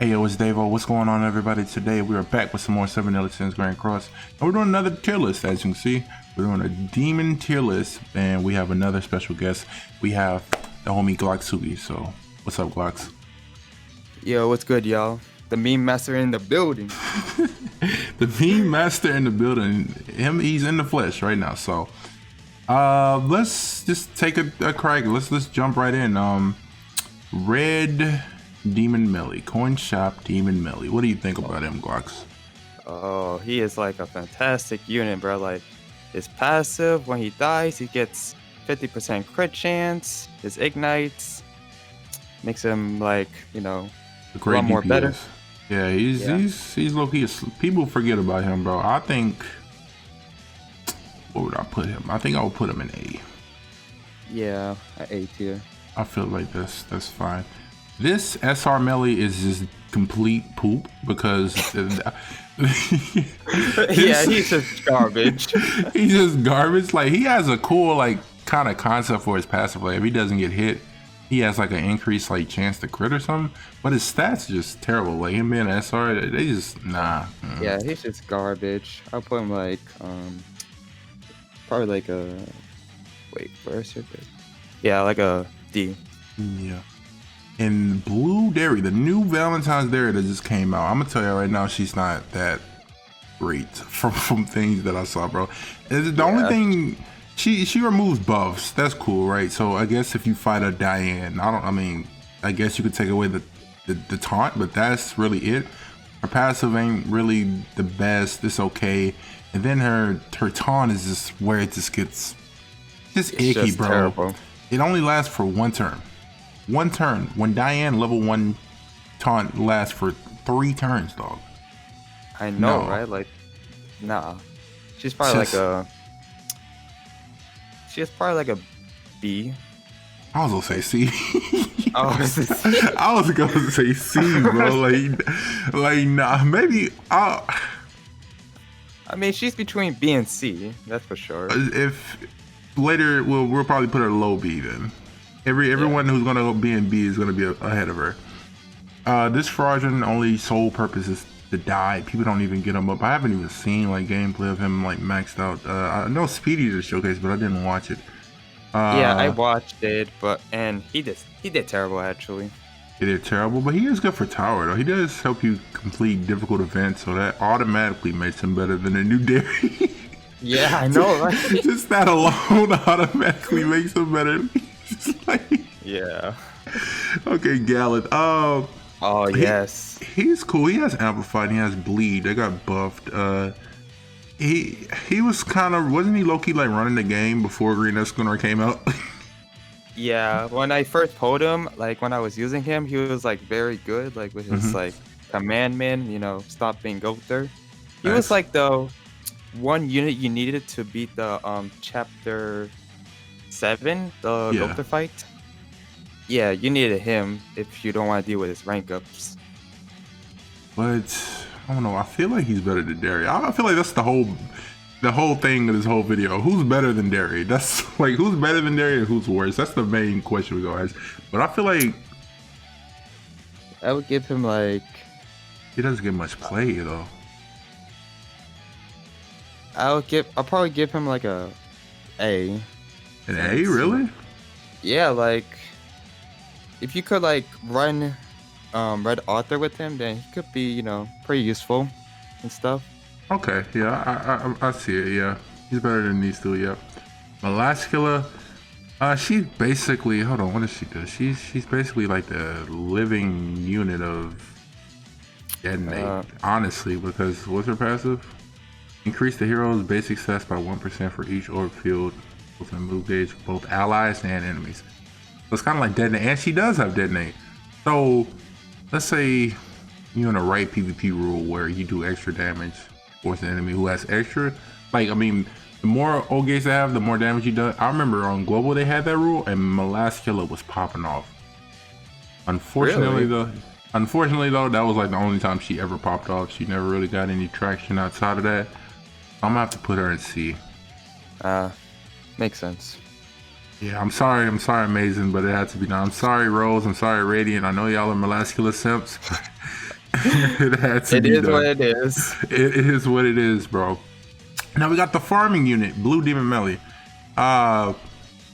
Hey yo, it's Davo. What's going on, everybody? Today we are back with some more 7 Daily Sins Grand Cross. And we're doing another tier list, as you can see. We're doing a demon tier list, and we have another special guest. We have the homie GLOXUKI. So, what's up, Glox? Yo, what's good, y'all? The meme master in the building. The meme master in the building. He's in the flesh right now. So, let's just take a crack. Let's jump right in. Red Demon Melly, coin shop Demon Melly. What do you think about him, Glox? Oh, he is like a fantastic unit, bro. Like, his passive, when he dies, he gets 50% crit chance. His ignites makes him like, A a lot great more better. DPS. Yeah, he's low key. People forget about him, bro. I think, what would I put him? I think I would put him in A. Yeah, at A tier. I feel like that's fine. This SR Melly is just complete poop because Yeah, he's just garbage. he's just garbage. Like, he has a cool like kind of concept for his passive. Like, if he doesn't get hit, he has like an increased like chance to crit or something. But his stats are just terrible. Like, him being an SR, they just nah. Yeah, he's just garbage. I'll put him like, probably like a, wait, first or third? Yeah, like a D. Yeah. And Blue Dairy, the new Valentine's Dairy that just came out, I'm gonna tell you right now, she's not that great from things that I saw, bro. The only thing, she removes buffs. That's cool, right? So I guess if you fight a Diane, I guess you could take away the taunt, but that's really it. Her passive ain't really the best. It's okay. And then her taunt is just where it just gets just It's icky, just bro. terrible. It only lasts for one turn. One turn. When Diane level 1 taunt lasts for 3 turns, dog. I know, No. right? Like, nah. She's probably Just- like a. She's probably like a B. I was gonna say C. Oh, I was gonna say C, bro. Like nah. Maybe I mean, she's between B and C. That's for sure. if later we'll probably put her low B then. Everyone who's gonna be in B is gonna be ahead of her. This fraudulent only sole purpose is to die. People don't even get him up. I haven't even seen like gameplay of him like maxed out. I know Speedy did a showcase, but I didn't watch it. Yeah, I watched it, and he did terrible actually. He did terrible, but he is good for tower though. He does help you complete difficult events, so that automatically makes him better than a new dairy. Yeah, I know, right? Just that alone automatically makes him better. Yeah. Okay, Gallant. Oh yes. He's cool. He has amplified. He has bleed. They got buffed. He was kind of, wasn't he low key like running the game before Green Escanor came out? Yeah. When I first pulled him, like when I was using him, he was like very good, like with his like commandment. Stop being Gother. He was Nice. like the one unit you needed to beat the chapter 7, the Yeah. Gother fight. Yeah, you needed him if you don't want to deal with his rank ups. But I don't know. I feel like he's better than Derry. I feel like that's the whole thing of this whole video. Who's better than Derry? That's like, who's better than Derry and who's worse? That's the main question we gonna ask. But I feel like I would give him like, he doesn't get much play though. I'll probably give him like a A. An A, really? Yeah, like if you could like run Red Author with him, then he could be, pretty useful and stuff. Okay, yeah, I see it. Yeah, he's better than these two. Yeah, Melascula. She's basically, hold on, what does she do? She's basically like the living unit of Detonate, honestly, because what's her passive? Increase the hero's basic stats by 1% for each orb field with a move gauge for both allies and enemies. So it's kind of like Detonate, and she does have Detonate. So let's say you're in a right PvP rule where you do extra damage towards an enemy who has extra. Like, I mean, the more O gates they have, the more damage you do. I remember on Global they had that rule, and Melascula was popping off. Unfortunately, though, that was like the only time she ever popped off. She never really got any traction outside of that. I'm gonna have to put her in C. Makes sense. Yeah, I'm sorry, Amazing, but it had to be done. I'm sorry, Rose. I'm sorry, Radiant. I know y'all are Melascula simps. It had to It be is what done. it is. It is what it is, bro. Now we got the farming unit, Blue Demon Melee. I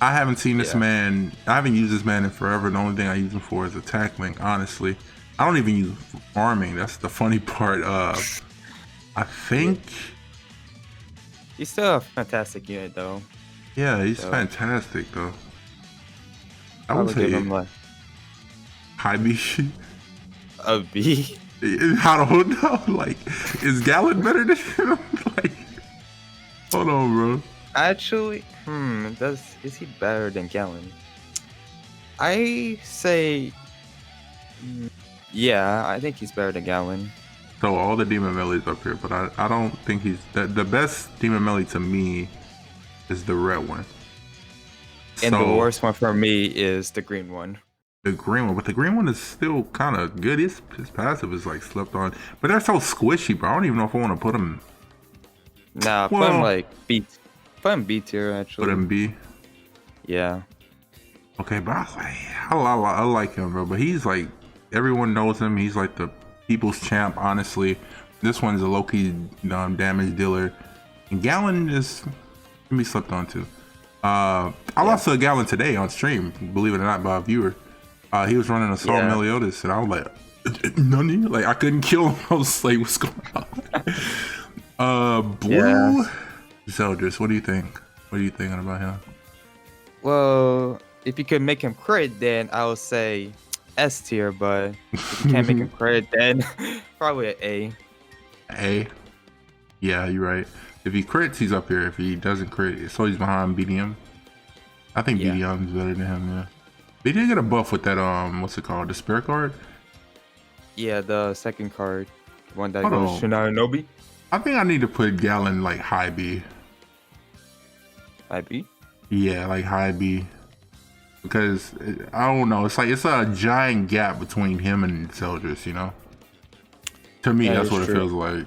haven't seen this Yeah. man. I haven't used this man in forever. The only thing I use him for is attack link. Honestly, I don't even use him for farming. That's the funny part. I think. He's still a fantastic unit, though. Yeah, he's So, fantastic though. I I would would give say him like high B. a B. I don't know. Like, is Gallon better than him? Like, hold on, bro. Actually, is he better than Gallon? I say, yeah, I think he's better than Gallon. So all the Demon Melees up here, but I don't think he's the best Demon Melee to me is the red one. And the So, worst one for me is the green one. the green one, but the green one is still kind of good. His passive is like slept on, but they're so squishy, bro. I don't even know if I want to put him. Nah, put him like B. Put him B tier actually. Put him B. Yeah. Okay, but I like him, bro. But he's like, everyone knows him. He's like the people's champ. Honestly, this one's a low-key damage dealer, and Gallon is can be slept on too. I lost to a Gallon today on stream, believe it or not, by a viewer. He was running Assault Meliodas, and I was like, Nani? Like, I couldn't kill him. I was like, what's going on? Blue Zeldris, what do you think? What are you thinking about him? Well, if you could make him crit, then I would say S tier, but if you can't make him crit, then probably an A. A? Yeah, you're right. If he crits, he's up here. If he doesn't crit, so he's behind BDM. I think BDM is better than him, yeah. They did get a buff with that, what's it called? The Despair card? Yeah, the second card. One that Hold goes on. Shunai Nobi. I think I need to put Gallon like high B. High B? Yeah, like high B. Because, I don't know, it's like, it's a giant gap between him and Zeldris, you know? To me, that's what it feels like.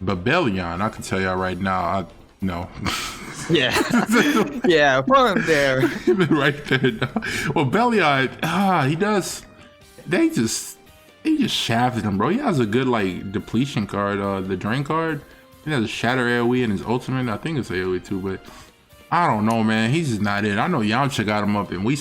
But Bellion, I can tell y'all right now, no. Yeah. Yeah, put him there. Right there. Well, Bellion, he does. They just shafted him, bro. He has a good like depletion card, the drain card. He has a shatter AoE in his ultimate. I think it's AoE too, but I don't know, man. He's just not it. I know Yamcha got him up, and we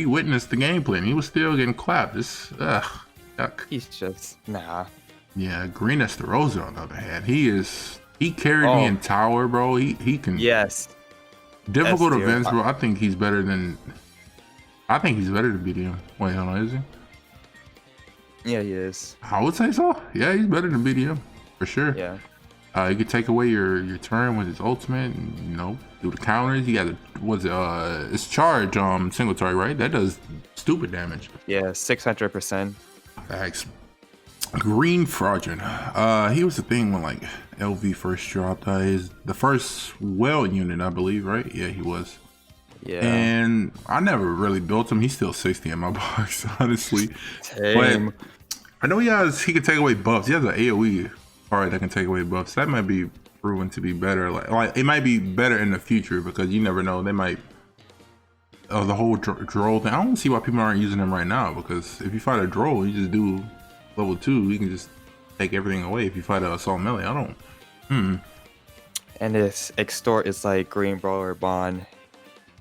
witnessed the gameplay, and he was still getting clapped. Yuck. He's just nah. Yeah, Green Esterosa on the other hand, he carried me in tower, bro. He can. Yes. Difficult events, bro. I think he's better than BDM. Wait, hold on, is he? Yeah, he is. I would say so. Yeah, he's better than BDM for sure. Yeah. He could take away your turn with his ultimate, and, do the counters. He got it's charge single target, right? That does stupid damage. Yeah, 600%. Facts. Green Fraudulent. He was the thing when like LV first dropped. He's the first well unit, I believe, right? Yeah, he was. Yeah. And I never really built him. He's still 60 in my box, honestly. Same. But I know he can take away buffs. He has an AoE card that can take away buffs. That might be proven to be better. Like it might be better in the future because you never know. They might. The whole droll thing. I don't see why people aren't using them right now, because if you fight a droll, you just do level 2. You can just take everything away. If you fight a assault melee, I don't. And this extort is like green brawler bond.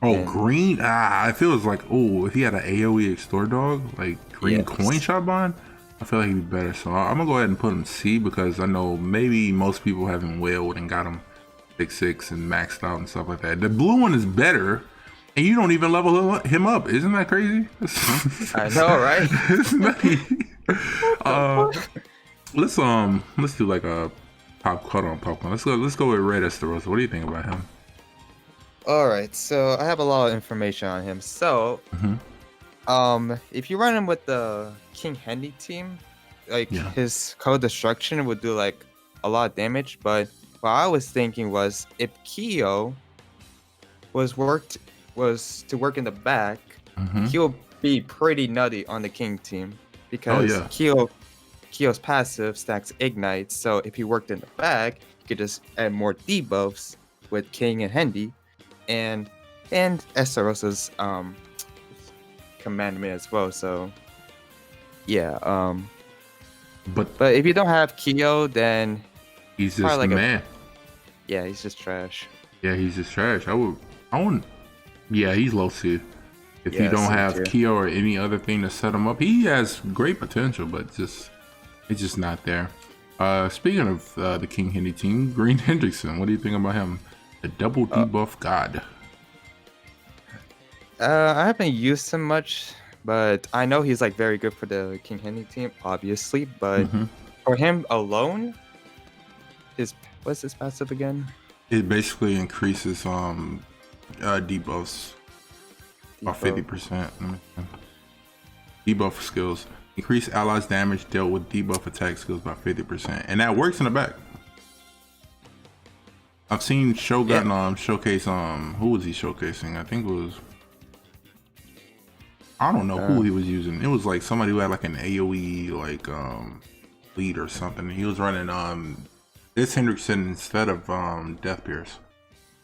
Oh, green. I feel it's like, if he had an AoE extort dog, like green coin shot bond, I feel like he'd be better. So I'm gonna go ahead and put him C, because I know maybe most people haven't wailed and got him 6/6 and maxed out and stuff like that. The blue one is better, and you don't even level him up. Isn't that crazy? I know, right? It's nutty. Let's do like a popcorn. Let's go with Red Esterosa. What do you think about him? All right, so I have a lot of information on him. So, if you run him with the King Hendy team, like his code destruction would do like a lot of damage. But what I was thinking was, if Kyo was to work in the back, he'll be pretty nutty on the King team, because Kyo's passive stacks ignites. So if he worked in the back, you could just add more debuffs with King and Hendy, and Esterosa's commandment as well. So yeah, But But if you don't have Kyo, then he's just probably the like a man. yeah, he's just trash. Yeah, he's just trash. I wouldn't. Yeah, he's low tier. If you Yeah, don't C have tier. Kyo or any other thing to set him up, he has great potential, but it's just not there. Speaking of the King Henry team, Green Hendrickson, what do you think about him? The double Uh, debuff god. I haven't used him much, but I know he's like very good for the King Henry team, obviously. But Hmm. for him alone, his what's his passive again? It basically increases debuffs by Debuff. 50%. Debuff skills. Increase allies damage dealt with debuff attack skills by 50%. And that works in the back. I've seen Shogun Yeah. showcase who was he showcasing? I think it was, I don't know who Uh, he was using. It was like somebody who had like an AoE like lead or something. He was running this Hendrickson instead of Death Pierce.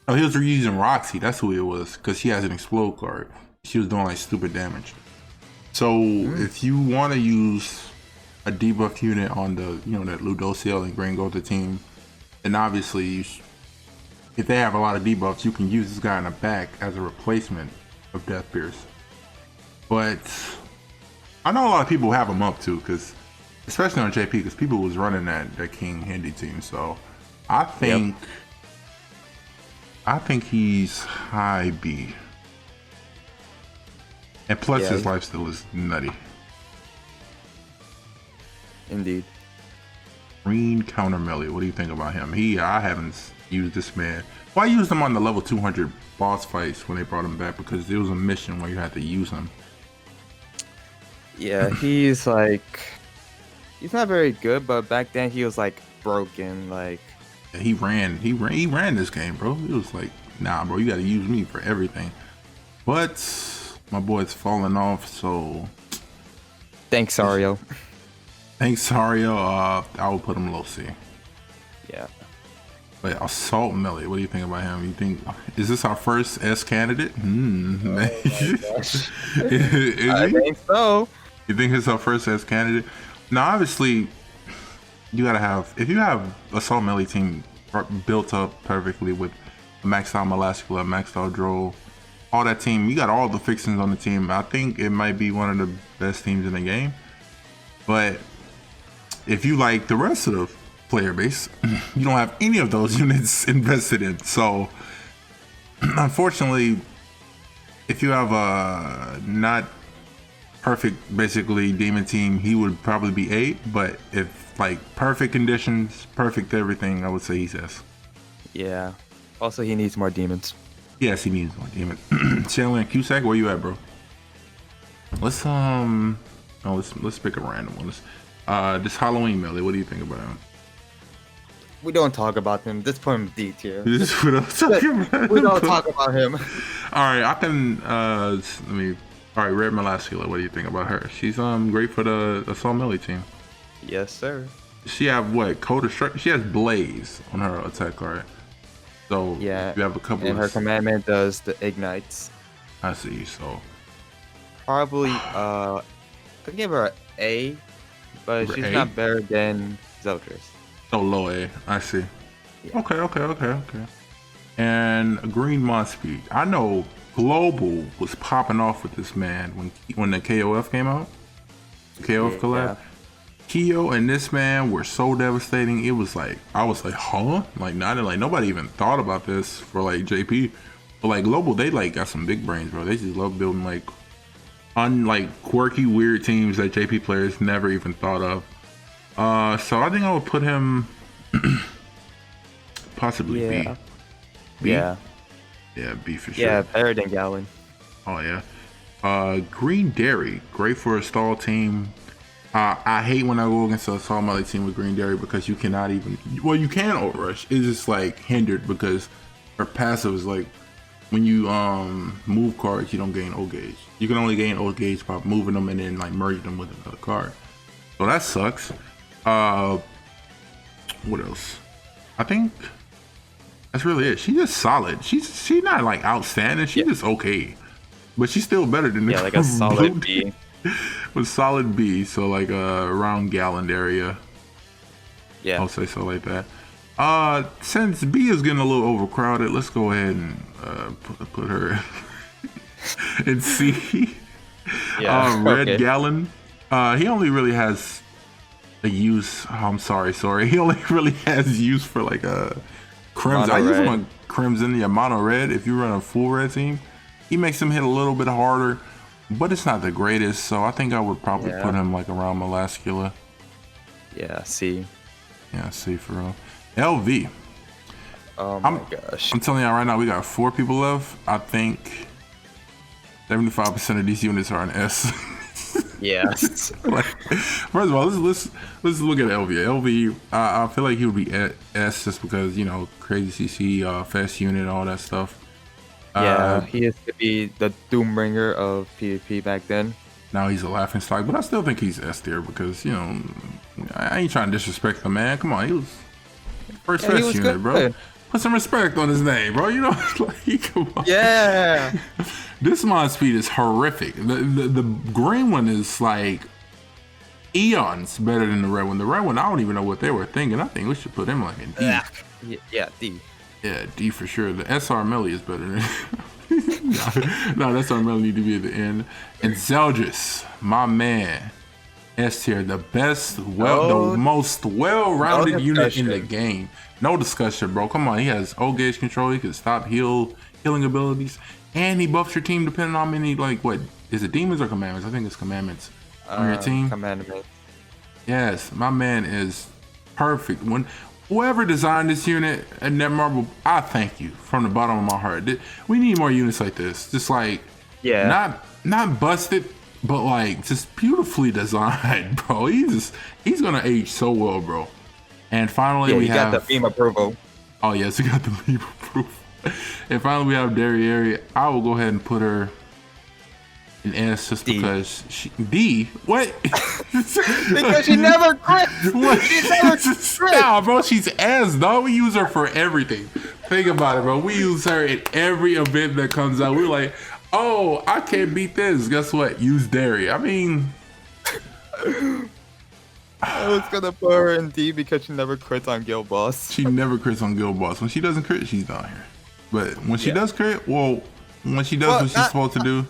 Oh, he was using Roxy. That's who it was, because she has an explode card. She was doing like stupid damage. So if you want to use a debuff unit on the that Ludociel and Green Gota team, then obviously if they have a lot of debuffs, you can use this guy in the back as a replacement of Death Pierce. But I know a lot of people have him up too, because especially on JP, because people was running that King Henry team. So I think he's high B. And plus yeah, his lifesteal is nutty. indeed. Green counter melee. What do you think about him? I haven't used this man. Well, I used him on the level 200 boss fights when they brought him back, because there was a mission where you had to use him. Yeah, he's like he's not very good, but back then he was like broken. Like And he ran this game, bro. It was like, nah, bro, you got to use me for everything. But my boy's falling off, so thanks, Sario. thanks, Sario. I will put him low C. Yeah. But Assault Melee, what do you think about him? You think, is this our first S candidate? Is I he? think so. You think it's our first S candidate? Now, obviously, you gotta have, if you have Assault Melee team built up perfectly with maxed out Melascula, maxed out Droll, all that team, you got all the fixings on the team. I think it might be one of the best teams in the game. But if you like the rest of the player base, you don't have any of those units invested in. So unfortunately, if you have a not perfect basically demon team, he would probably be 8. But if like perfect conditions, perfect everything, I would say he's S. Yeah. Also, he needs more demons. Yes, he needs more demon. Chandler and Cusack, where you at, bro? Let's let's pick a random one. This Halloween melee, what do you think about him? We don't talk about him. This point him D tier. This is what I'm talking about. We don't talk about him. All right, I can let me. All right, Red Melascula, what do you think about her? She's great for the Assault Melee team. Yes, sir. She have what? Code of Strike. She has Blaze on her attack card. So Yeah. you have a couple And of. her commandment does the ignites. I see. So Probably I'd give her an A, but Give her she's A? not better than Zeltris. so low A. I see. Yeah. Okay. And Green Monspeed. I know Global was popping off with this man when the KOF came out. The KOF collab. Yeah. Kyo and this man were so devastating. It was like, I was like, huh? Like nobody even thought about this for like JP. But like Global, they like got some big brains, bro. They just love building like quirky, weird teams that JP players never even thought of. So I think I would put him possibly Yeah. B. Yeah. Yeah, B for sure. Yeah, better than Gallon. Oh yeah. Green Dairy, great for a stall team. I hate when I go against a Assault Melee team with Green Dairy, because you cannot even, well, you can overrush. It's just like hindered because her passive is like, when you move cards, you don't gain O gauge. You can only gain O gauge by moving them and then like merging them with another card. So that sucks. What else? I think that's really it. She's just solid. She's not like outstanding. She's just okay, but she's still better than Yeah, like a solid B. with solid B, so like around gallon area. Yeah. I'll say so like that. Since B is getting a little overcrowded, let's go ahead and put her in C. Yeah. Red Okay. gallon. He only really has a use. Oh, I'm sorry. He only really has use for like a crimson. I use him on crimson, yeah, mono red. If you run a full red team, he makes him hit a little bit harder, but it's not the greatest. So I think I would probably put him like around Molascula. Yeah. C. Yeah, C for real. LV. Oh my gosh. I'm telling y'all right now, we got 4 people left. I think 75% of these units are an S. Yes. Like, first of all, let's look at LV. LV, I feel like he would be S just because, you know, crazy CC, fast unit, all that stuff. Yeah, he used to be the Doombringer of PvP back then. Now he's a laughing stock, but I still think he's S tier because, you know, I ain't trying to disrespect the man. Come on, he was first fast unit, good, bro. Put some respect on his name, bro. You know, like, come on. Yeah. This mod speed is horrific. The green one is like eons better than the red one. The red one, I don't even know what they were thinking. I think we should put him like in D. Yeah, D. Yeah, D for sure. The SR Melly is better than no, the SR Melly need to be at the end. And Zeldris, my man. S tier, the best, the most well-rounded unit in the game. No discussion, bro. Come on, he has O gauge control. He can stop healing abilities, and he buffs your team depending on how many. Like, what is it? Demons or commandments? I think it's commandments on your team. Commandments. Yes, my man is perfect. When whoever designed this unit and Netmarble, I thank you from the bottom of my heart. We need more units like this. Just like, not busted, but like just beautifully designed, bro. He's gonna age so well, bro. And finally, we have got the beam approval. Oh yes, we got the beam approval. And finally, we have Darieri. I will go ahead and put her in S just because she D. What? Because she never crit. What? She never crit. Nah, bro, she's S, dog. We use her for everything. Think about it, bro. We use her in every event that comes out. We're like, oh, I can't beat this. Guess what? Use Dari. I mean, I was gonna put her in D because she never crits on Guild Boss. She never crits on Guild Boss. When she doesn't crit, she's down here. But when she does crit, well, when she does what she's supposed to do.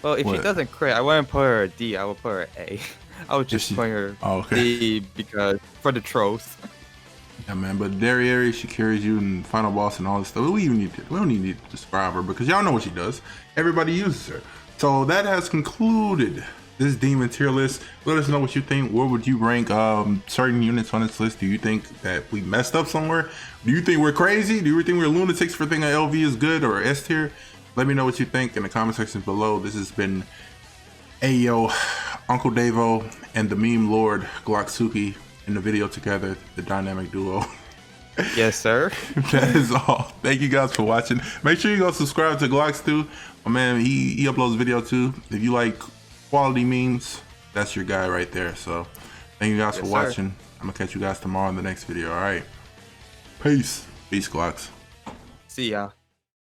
Well, if she doesn't crit, I wouldn't put her a D. I would put her A. I would just put her D because for the trolls. Yeah, man. But Darieri, she carries you in Final Boss and all this stuff. We don't even need to describe her because y'all know what she does. Everybody uses her. So that has concluded this demon tier list. Let us know what you think. Where would you rank certain units on this list? Do you think that we messed up somewhere? Do you think we're crazy? Do you think we're lunatics for thinking LV is good or S tier? Let me know what you think in the comment section below. This has been Ayo, Uncle Davo, and the meme lord GLOXUKI in the video together, the dynamic duo. Yes, sir. That is all. Thank you guys for watching. Make sure you go subscribe to Glox too. My man, he uploads video too. If you like quality memes, that's your guy right there. So thank you guys for watching. I'm gonna catch you guys tomorrow in the next video. All right. Peace. Peace, Glox. See ya.